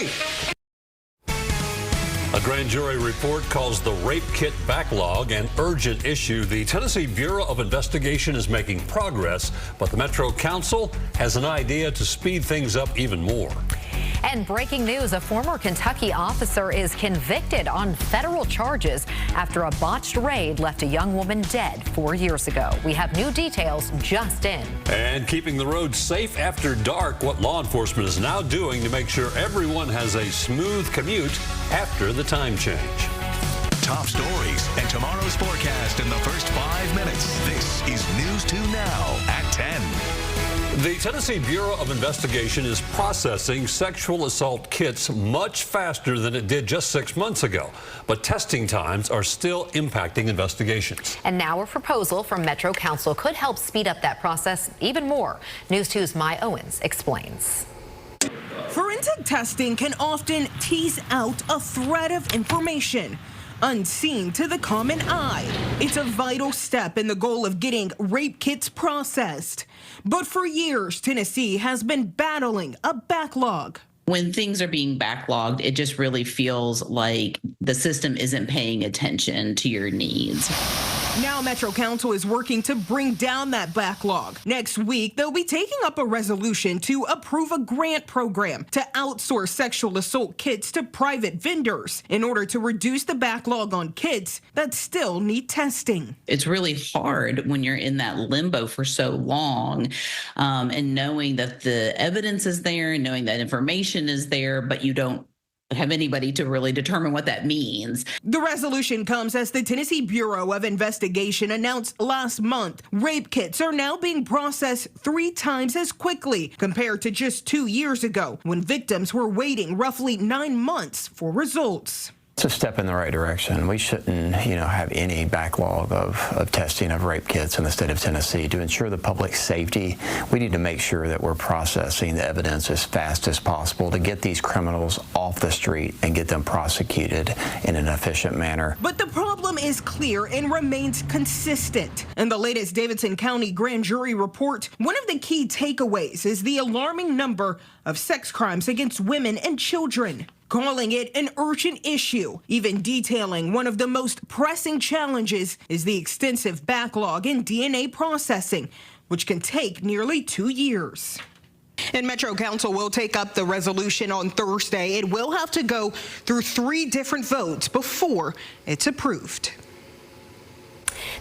Hey! A grand jury report calls the rape kit backlog an urgent issue. The Tennessee Bureau of Investigation is making progress, but the Metro Council has an idea to speed things up even more. And breaking news, a former Kentucky officer is convicted on federal charges after a botched raid left a young woman dead 4 years ago. We have new details just in. And keeping the roads safe after dark, what law enforcement is now doing to make sure everyone has a smooth commute after the time change. Top stories and tomorrow's forecast in the first 5 minutes. This is News 2 Now at 10. The Tennessee Bureau of Investigation is processing sexual assault kits much faster than it did just 6 months ago. But testing times are still impacting investigations. And now a proposal from Metro Council could help speed up that process even more. News 2's Mai Owens explains. Forensic testing can often tease out a thread of information unseen to the common eye. It's a vital step in the goal of getting rape kits processed. But for years, Tennessee has been battling a backlog. When things are being backlogged, it just really feels like the system isn't paying attention to your needs. Now Metro Council is working to bring down that backlog. Next week, they'll be taking up a resolution to approve a grant program to outsource sexual assault kits to private vendors in order to reduce the backlog on kits that still need testing. It's really hard when you're in that limbo for so long, and knowing that the evidence is there and knowing that information is there, but you don't have anybody to really determine what that means. The resolution comes as the Tennessee Bureau of Investigation announced last month rape kits are now being processed 3 times as quickly compared to just 2 years ago when victims were waiting roughly 9 months for results. It's a step in the right direction. We shouldn't, have any backlog of testing of rape kits in the state of Tennessee. To ensure the public safety, we need to make sure that we're processing the evidence as fast as possible to get these criminals off the street and get them prosecuted in an efficient manner. But the problem is clear and remains consistent. In the latest Davidson County grand jury report, one of the key takeaways is the alarming number of sex crimes against women and children, calling it an urgent issue, even detailing one of the most pressing challenges is the extensive backlog in DNA processing, which can take nearly 2 years. And Metro Council will take up the resolution on Thursday. It will have to go through 3 different votes before it's approved.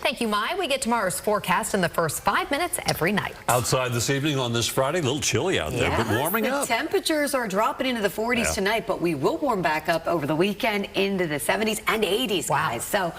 Thank you, Mai. We get tomorrow's forecast in the first 5 minutes every night. Outside this evening on this Friday, a little chilly out there, but warming up. The temperatures are dropping into the 40s tonight, but we will warm back up over the weekend into the 70s and 80s, guys. So